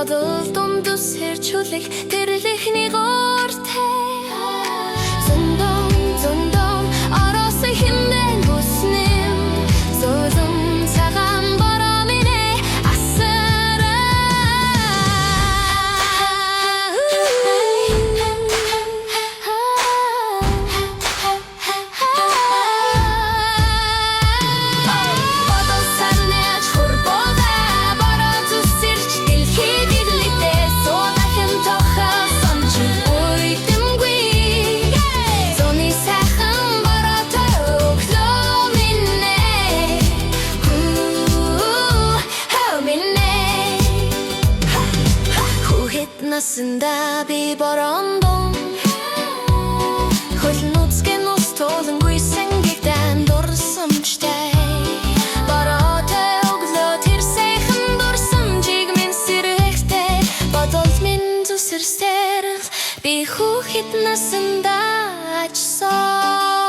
бодол дундус хэрчүүлэх тэрлэхний гортэй зөндөн оросын хэмнэн бүснэм зөөлөн цагаан бороо минь асараа бодол сарнэж хурбода бороо зүсэрч дэлхий дэрлэгдээ суудахэн тохоо сонч уйдамгүй зуны сайхан бороотой өглөө минь хүүхэд насндаа би бороондон хөл нүцгэн ус туулангүй сэнгэгдэн дурсамжтай бороотой өглөө тэр сайхан дурсамжийг минь сэрэгтэй бодол минь зүсэрсээр би хүүхэд насндаа ачсан